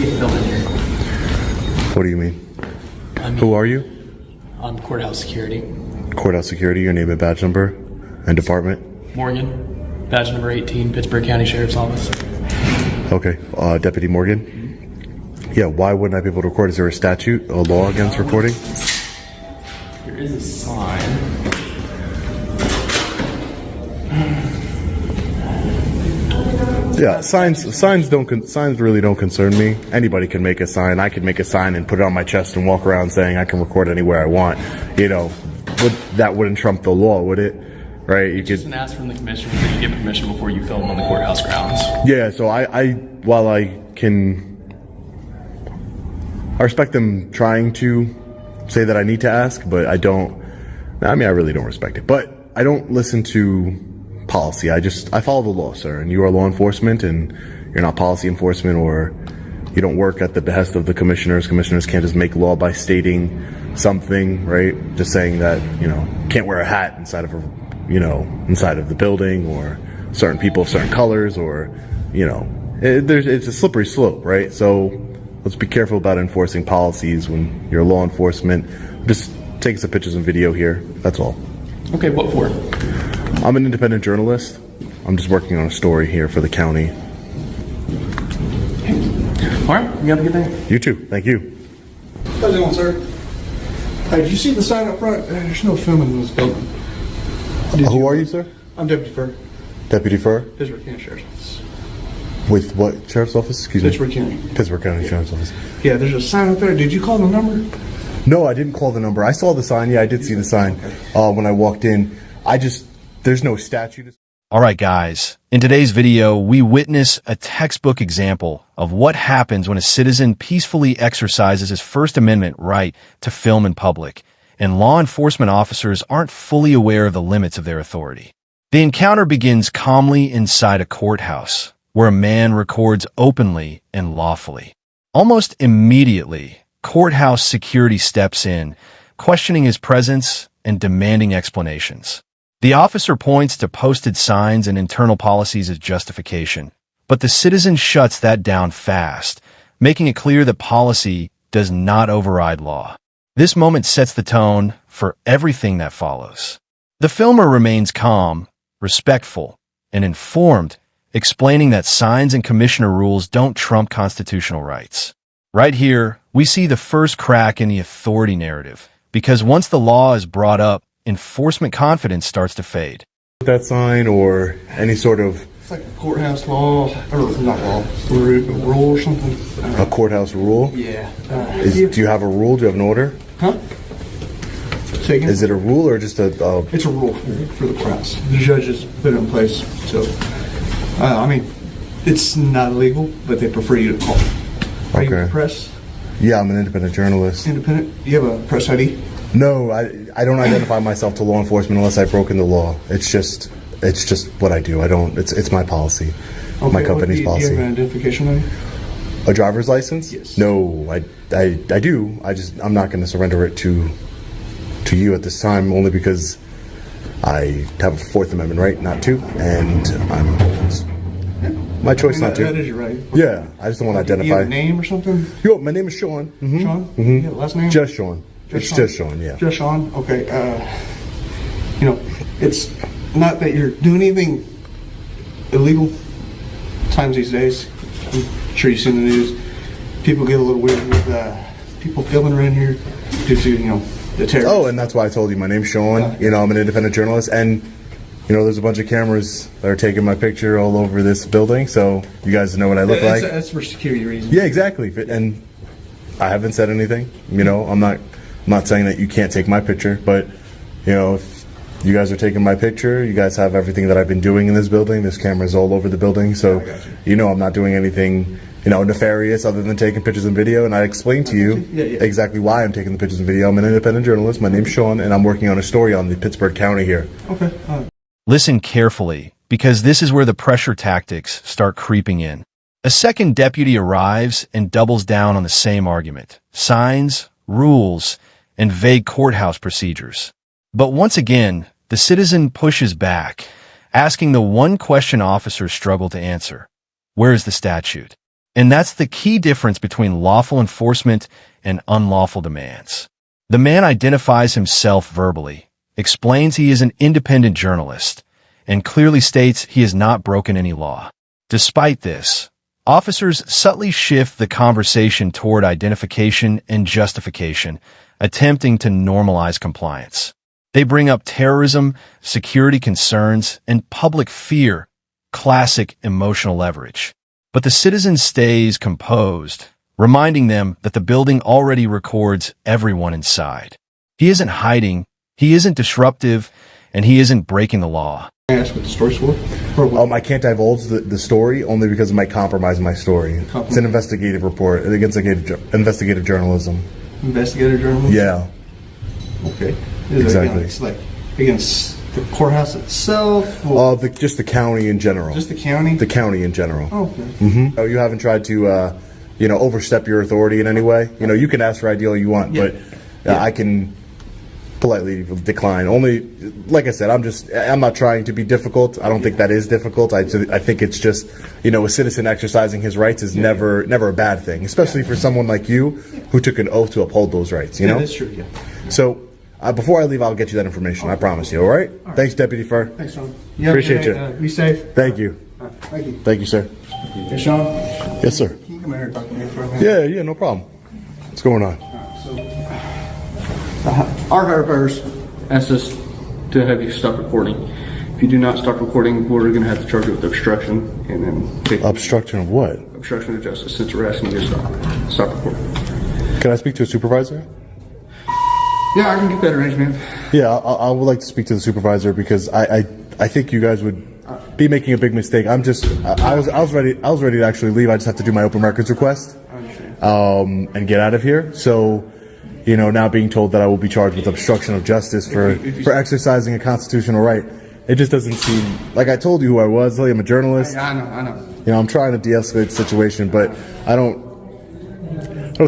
can't film in here. What do you mean? Who are you? I'm courthouse security. Courthouse security, your name and badge number and department? Morgan, badge number 18, Pittsburgh County Sheriff's Office. Okay, Deputy Morgan? Yeah, why wouldn't I be able to record? Is there a statute, a law against recording? There is a sign. Yeah, signs really don't concern me. Anybody can make a sign. I could make a sign and put it on my chest and walk around saying I can record anywhere I want. You know, that wouldn't trump the law, would it? Right? You just an ask from the commissioner that you get permission before you film on the courthouse grounds. Yeah, so I respect them trying to say that I need to ask, but I really don't respect it. But I don't listen to policy. I follow the law, sir. And you are law enforcement, and you're not policy enforcement, or you don't work at the behest of the commissioners. Commissioners can't just make law by stating something, right? Just saying that, can't wear a hat inside of the building, or certain people of certain colors, or, it's a slippery slope, right? So let's be careful about enforcing policies when you're law enforcement. Just take some pictures and video here. That's all. Okay, what for? I'm an independent journalist. I'm just working on a story here for the county. All right, you have a good day. You too. Thank you. How's it going, sir? Hey, did you see the sign up front? There's no filming in this building. Who are you, sir? I'm Deputy Fur. Deputy Fur? Pittsburgh County Sheriff's Office. With what sheriff's office? Excuse me. Pittsburgh County. Pittsburgh County Sheriff's Office. Yeah, there's a sign up there. Did you call the number? No, I didn't call the number. I saw the sign. Yeah, I did see the sign when I walked in. There's no statute. All right, guys. In today's video, we witness a textbook example of what happens when a citizen peacefully exercises his First Amendment right to film in public, and law enforcement officers aren't fully aware of the limits of their authority. The encounter begins calmly inside a courthouse, where a man records openly and lawfully. Almost immediately, courthouse security steps in, questioning his presence and demanding explanations. The officer points to posted signs and internal policies as justification, but the citizen shuts that down fast, making it clear that policy does not override law. This moment sets the tone for everything that follows. The filmer remains calm, respectful, and informed, explaining that signs and commissioner rules don't trump constitutional rights. Right here, we see the first crack in the authority narrative, because once the law is brought up, enforcement confidence starts to fade. That sign or any sort of... It's like a courthouse law, or not law, rule or something. A courthouse rule? Yeah. Do you have a rule? Do you have an order? Huh? Say again? Is it a rule or just a... It's a rule for the courthouse. The judges put it in place, so... it's not illegal, but they prefer you to call. Are you a press? Yeah, I'm an independent journalist. Independent? You have a press ID? No, I don't identify myself to law enforcement unless I've broken the law. It's just what I do. It's my policy. Okay, my company's policy. Do you have an identification ID? A driver's license? Yes. No, I do. I'm not going to surrender it to you at this time, only because I have a Fourth Amendment right not to, and my choice not to. That is your right. Yeah, I just don't want to identify. You have a name or something? Yo, my name is Sean. Mm-hmm. Sean? Mm-hmm. Yeah, last name? Just Sean. Just Sean, yeah. Just Sean, okay. It's not that you're doing anything illegal. Times these days, I'm sure you've seen the news. People get a little weird with people filming around here due to, the terror. Oh, and that's why I told you my name's Sean. I'm an independent journalist, and there's a bunch of cameras that are taking my picture all over this building, so you guys know what I look like. That's for security reasons. Yeah, exactly. And I haven't said anything. I'm not saying that you can't take my picture, but if you guys are taking my picture, you guys have everything that I've been doing in this building. There's cameras all over the building, so I'm not doing anything nefarious other than taking pictures and video. And I explained to you exactly why I'm taking the pictures and video. I'm an independent journalist. My name's Sean, and I'm working on a story on the Pittsburgh County here. Okay. Listen carefully, because this is where the pressure tactics start creeping in. A second deputy arrives and doubles down on the same argument: signs, rules, and vague courthouse procedures. But once again, the citizen pushes back, asking the one question officers struggle to answer: where is the statute? And that's the key difference between lawful enforcement and unlawful demands. The man identifies himself verbally, explains he is an independent journalist, and clearly states he has not broken any law. Despite this, officers subtly shift the conversation toward identification and justification, attempting to normalize compliance. They bring up terrorism, security concerns, and public fear, classic emotional leverage. But the citizen stays composed, reminding them that the building already records everyone inside. He isn't hiding, he isn't disruptive, and he isn't breaking the law. Can I ask what the story's for? I can't divulge the story only because it might compromise my story. It's an investigative report against investigative journalism. Investigative journalism? Yeah. Okay. Exactly. It's like against the courthouse itself? Just the county in general. Just the county? The county in general. Oh, okay. Oh, you haven't tried to, overstep your authority in any way? You can ask for ID all you want, but I can politely decline. Only, like I said, I'm not trying to be difficult. I don't think that is difficult. I think it's just, a citizen exercising his rights is never a bad thing, especially for someone like you who took an oath to uphold those rights, Yeah, that's true, yeah. So, before I leave, I'll get you that information. I promise you, all right? Thanks, Deputy Fur. Thanks, Sean. Appreciate you. Be safe. Thank you. Thank you. Thank you, sir. Hey, Sean, Yes, sir. can you come in here and talk to me for a minute? Yeah, no problem. What's going on? Our firefighters asked us to have you stop recording. If you do not stop recording, we're going to have to charge you with obstruction and then take Obstruction of what? obstruction of justice since we're asking you to stop recording. Can I speak to a supervisor? Yeah, I can get that arranged, man. Yeah, I would like to speak to the supervisor because I think you guys would be making a big mistake. I was ready to actually leave. I just have to do my open records request and get out of here. So, now being told that I will be charged with obstruction of justice for exercising a constitutional right, it just doesn't seem like I told you who I was. I'm a journalist. I know. I'm trying to de-escalate the situation, but I don't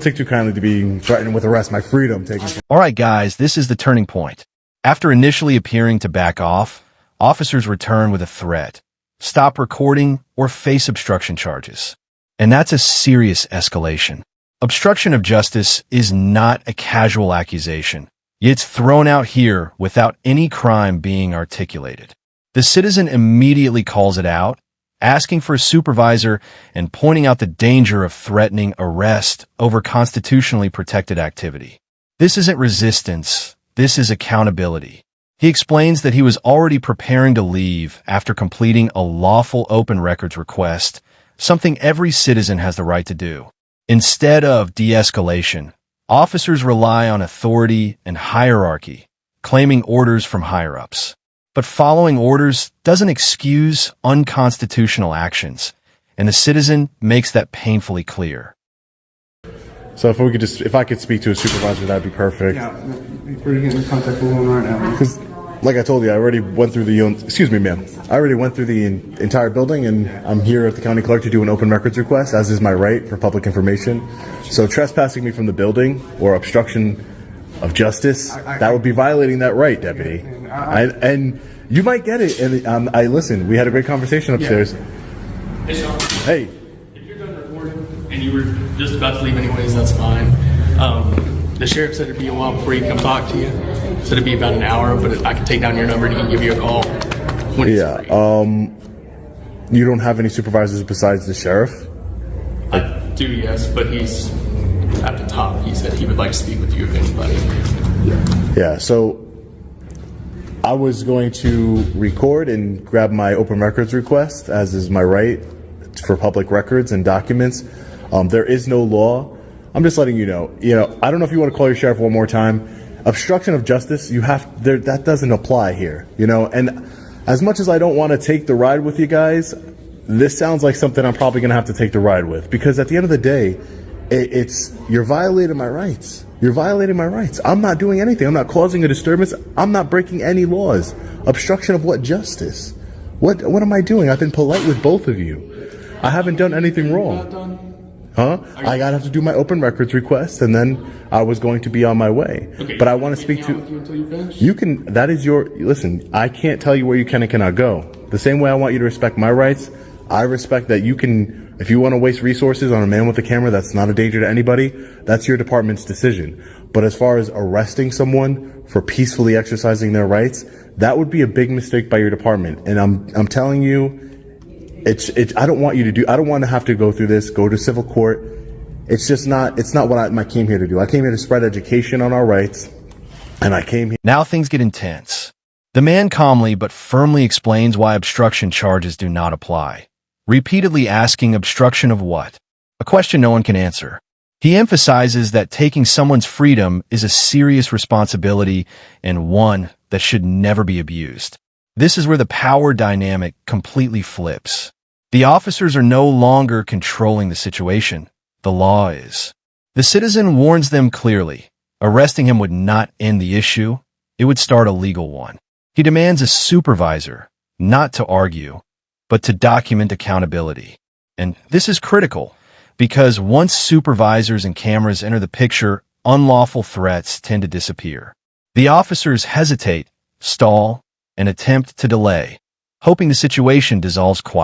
take too kindly to being threatened with arrest. My freedom taken. All right, guys, this is the turning point. After initially appearing to back off, officers return with a threat. Stop recording or face obstruction charges. And that's a serious escalation. Obstruction of justice is not a casual accusation. It's thrown out here without any crime being articulated. The citizen immediately calls it out, asking for a supervisor and pointing out the danger of threatening arrest over constitutionally protected activity. This isn't resistance, this is accountability. He explains that he was already preparing to leave after completing a lawful open records request, something every citizen has the right to do. Instead of de-escalation, officers rely on authority and hierarchy, claiming orders from higher-ups. But following orders doesn't excuse unconstitutional actions, and the citizen makes that painfully clear. So if I could speak to a supervisor, that'd be perfect. Yeah, we're getting in contact with one right now. Because, like I told you, I already went through excuse me, ma'am. I already went through the entire building, and I'm here at the county clerk to do an open records request, as is my right for public information. So trespassing me from the building or obstruction of justice, that would be violating that right, deputy. And you might get it. And I listen. We had a great conversation upstairs. Hey, Sean. Hey. If you're done recording and you were just about to leave anyways, that's fine. The sheriff said it'd be a while before he can come talk to you. Said it'd be about an hour, but I can take down your number and he can give you a call when he's free. You don't have any supervisors besides the sheriff? I do, yes, but he's at the top. He said he would like to speak with you if anybody. Yeah, so I was going to record and grab my open records request, as is my right for public records and documents. There is no law. I'm just letting you know. I don't know if you want to call your sheriff one more time. Obstruction of justice, that doesn't apply here. And as much as I don't want to take the ride with you guys, this sounds like something I'm probably going to have to take the ride with, because at the end of the day, you're violating my rights. You're violating my rights. I'm not doing anything. I'm not causing a disturbance. I'm not breaking any laws. Obstruction of what justice? What am I doing? I've been polite with both of you. I haven't done anything wrong. Huh? I gotta have to do my open records request, and then I was going to be on my way. Okay, but I want to speak to you until you finish? you. Can that is your listen? I can't tell you where you can and cannot go. The same way I want you to respect my rights, I respect that you can If you want to waste resources on a man with a camera that's not a danger to anybody, that's your department's decision. But as far as arresting someone for peacefully exercising their rights, that would be a big mistake by your department. And I'm telling you, I don't want to have to go through this, go to civil court. It's not what I came here to do. I came here to spread education on our rights, and I came here. Now things get intense. The man calmly but firmly explains why obstruction charges do not apply, repeatedly asking obstruction of what? A question no one can answer. He emphasizes that taking someone's freedom is a serious responsibility and one that should never be abused. This is where the power dynamic completely flips. The officers are no longer controlling the situation. The law is. The citizen warns them clearly. Arresting him would not end the issue. It would start a legal one. He demands a supervisor, not to argue, but to document accountability. And this is critical, because once supervisors and cameras enter the picture, unlawful threats tend to disappear. The officers hesitate, stall, and attempt to delay, hoping the situation dissolves quietly.